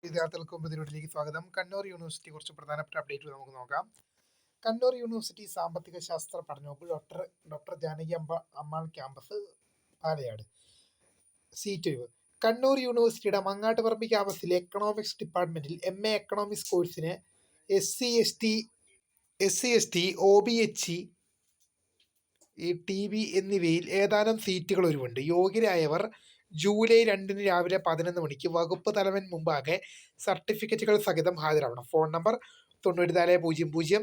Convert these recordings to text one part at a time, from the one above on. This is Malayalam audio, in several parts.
വിദ്യാർത്ഥികൾക്കും ഇതിലേക്ക് സ്വാഗതം. കണ്ണൂർ യൂണിവേഴ്സിറ്റി കുറച്ച് പ്രധാനപ്പെട്ട അപ്ഡേറ്റുകൾ നമുക്ക് നോക്കാം. കണ്ണൂർ യൂണിവേഴ്സിറ്റി സാമ്പത്തിക ശാസ്ത്ര പഠനവകുപ്പ് doctor Janaki Ammal campus Palayad seat ഒഴിവ്. കണ്ണൂർ യൂണിവേഴ്സിറ്റിയുടെ മങ്ങാട്ടുപറമ്പ് ക്യാമ്പസിലെ എക്കണോമിക്സ് ഡിപ്പാർട്ട്മെന്റിൽ MA എക്കണോമിക്സ് കോഴ്സിന് SC/ST OBHE TB എന്നിവയിൽ ഏതാനും സീറ്റുകൾ ഒഴിവുണ്ട്. യോഗ്യരായവർ ജൂലൈ 2 രാവിലെ 11 മണിക്ക് വകുപ്പ് തലവൻ മുമ്പാകെ സർട്ടിഫിക്കറ്റുകൾ സഹിതം ഹാജരാവണം. ഫോൺ നമ്പർ 9400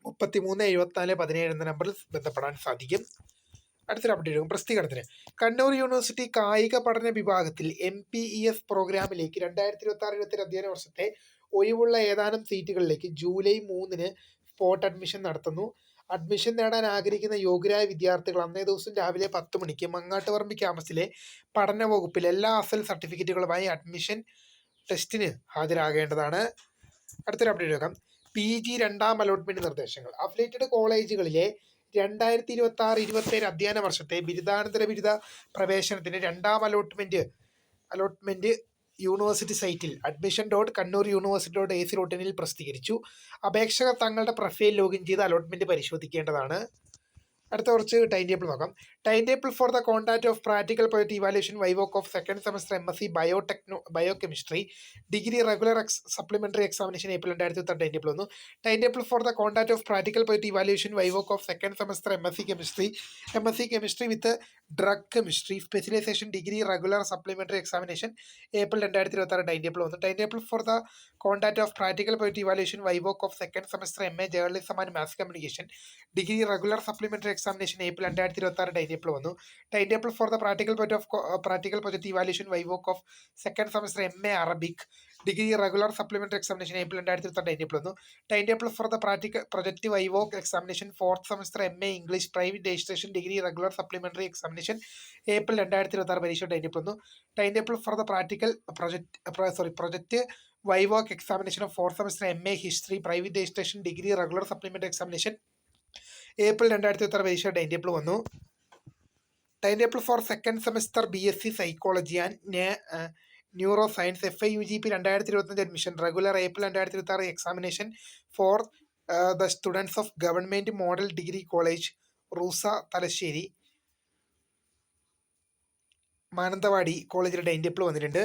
337417 എന്ന നമ്പറിൽ ബന്ധപ്പെടാൻ സാധിക്കും. അടുത്തൊരു അപ്ഡേറ്റ് പ്രസിദ്ധീകരണത്തിന്. കണ്ണൂർ യൂണിവേഴ്സിറ്റി കായിക പഠന വിഭാഗത്തിൽ MPES പ്രോഗ്രാമിലേക്ക് 2026-27 അധ്യയന വർഷത്തെ ഒഴിവുള്ള ഏതാനും സീറ്റുകളിലേക്ക് ജൂലൈ 3 സ്പോട്ട് അഡ്മിഷൻ നടത്തുന്നു. അഡ്മിഷൻ നേടാൻ ആഗ്രഹിക്കുന്ന യോഗ്യരായ വിദ്യാർത്ഥികൾ അന്നേ ദിവസം രാവിലെ 10 മണിക്ക് മങ്ങാട്ടുപറമ്പ് ക്യാമ്പസിലെ പഠന വകുപ്പിൽ എല്ലാ അസൽ സർട്ടിഫിക്കറ്റുകളുമായി അഡ്മിഷൻ ടെസ്റ്റിന് ഹാജരാകേണ്ടതാണ്. അടുത്തൊരു അപ്ഡേറ്റ് നോക്കാം. PG രണ്ടാം അലോട്ട്മെന്റ് നിർദ്ദേശങ്ങൾ. അഫിലിയേറ്റഡ് കോളേജുകളിലെ 2026-27 അധ്യയന വർഷത്തെ ബിരുദാനന്തര ബിരുദ പ്രവേശനത്തിന് രണ്ടാം അലോട്ട്മെന്റ് യൂണിവേഴ്സിറ്റി സൈറ്റിൽ admission.kannuruniversity.ac.in പ്രസിദ്ധീകരിച്ചു. അപേക്ഷകർ തങ്ങളുടെ പ്രൊഫൈൽ ലോഗിൻ ചെയ്ത് അലോട്ട്മെന്റ് പരിശോധിക്കേണ്ടതാണ്. അടുത്ത കുറച്ച് ടൈം ടേബിൾ നോക്കാം. Time table for the contact of practical project evaluation വൈവോക്ക് of second semester MSc biochemistry degree regular supplementary examination April 2023 time table വന്നു. Time table for the contact of practical project evaluation വൈവോക്ക് of second semester MSc chemistry with drug chemistry specialisation degree regular supplementary examination April 2026 time table വന്നു. Time table for the contact of practical project evaluation വൈവോക്ക് of second semester MA journalism and mass communication degree regular supplementary examination April 2026 time table വന്നു. Time table for the practical project evaluation വൈവോക്ക് of second semester MA Arabic degree regular supplementary examination April 2026 time table വന്നു. Time table for the project വൈവോക്ക് examination fourth semester MA English private registration degree regular supplementary examination April 2026 പരീക്ഷ ടൈം ടേബിൾ വന്നു. Time table for the project വൈവോക്ക് examination of fourth semester MA history private registration degree regular supplementary examination April 2026 പരീക്ഷ ടൈം ടേബിൾ വന്നു. Time table for second semester BSc psychology and neuroscience FIUGP 2025 admission regular April 2026 examination for the students of government model degree college RUSA Thalassery Mananthavady കോളേജിലെ ടൈം ടേബിൾ വന്നിട്ടുണ്ട്.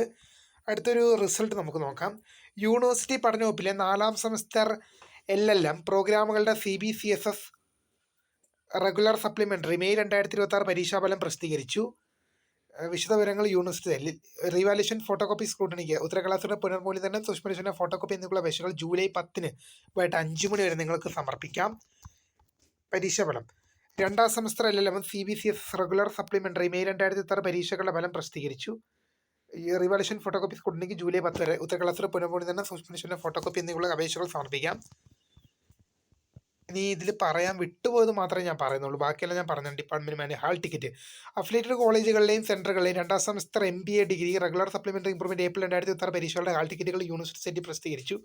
അടുത്തൊരു റിസൾട്ട് നമുക്ക് നോക്കാം. യൂണിവേഴ്സിറ്റി പഠനവകുപ്പിലെ 4ാം സെമസ്റ്റർ LLM പ്രോഗ്രാമുകളുടെ CBCSS റെഗുലർ സപ്ലിമെന്ററി മെയ് 2026 പരീക്ഷാഫലം പ്രസിദ്ധീകരിച്ചു. വിശദവിവരങ്ങൾ യൂണിവേഴ്സിറ്റി റിവാലുവേഷൻ ഫോട്ടോകോപ്പി സ്ക്രൂട്ടണിക്ക് ഉത്തരക്കടലാസുകളുടെ പുനർമൂല്യനിർണ്ണയം സൂക്ഷ്മപരിശോധന ഫോട്ടോകോപ്പി എന്നിവയുള്ള അപേക്ഷകൾ ജൂലൈ 10 വൈകിട്ട് 5 മണി വരെ നിങ്ങൾക്ക് സമർപ്പിക്കാം. പരീക്ഷാഫലം 2ാം semester LLM CBCSS regular supplementary May 2026 പരീക്ഷകളുടെ ഫലം പ്രസിദ്ധീകരിച്ചു. റിവാലുവേഷൻ ഫോട്ടോകോപ്പി സ്ക്രൂട്ടണിക്ക് ജൂലൈ 10 വരെ ഉത്തരക്കടലാസുകളുടെ പുനർമൂല്യനിർണ്ണയം സൂക്ഷ്മപരിശോധന ഫോട്ടോകോപ്പി എന്നിവയുള്ള അപേക്ഷകൾ സമർപ്പിക്കാം. ഇനി ഇതിൽ പറയാൻ വിട്ടുപോയത് മാത്രമേ ഞാൻ പറയുന്നുള്ളൂ, ബാക്കിയെല്ലാം ഞാൻ പറഞ്ഞു. ഡിപ്പാർട്ട്മെന്റ് ഹാൾ ടിക്കറ്റ് അഫിലിയേറ്റഡ് കോളേജുകളിലെയും സെന്ററുകളിലെയും 2ാം സെമസ്റ്റർ MBA ഡിഗ്രി റെഗുലർ സപ്ലിമെന്ററി ഇംപ്രൂവ്മെന്റ് ഏപ്രിൽ 2026 പരീക്ഷകളുടെ ഹാൾ ടിക്കറ്റുകൾ യൂണിവേഴ്സിറ്റി സൈറ്റിൽ പ്രസിദ്ധീകരിച്ചു.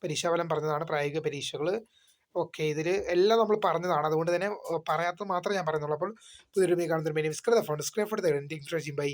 പരീക്ഷാഫലം പറഞ്ഞതാണ്. പ്രായോഗിക പരീക്ഷകൾ ഓക്കെ, ഇതിൽ എല്ലാം നമ്മൾ പറഞ്ഞതാണ്, അതുകൊണ്ട് തന്നെ പറയാത്തത് മാത്രമേ ഞാൻ പറയുന്നുള്ളൂ. അപ്പോൾ പുതിയൊരു കാണുന്നതിന് വേണ്ടി ബൈ.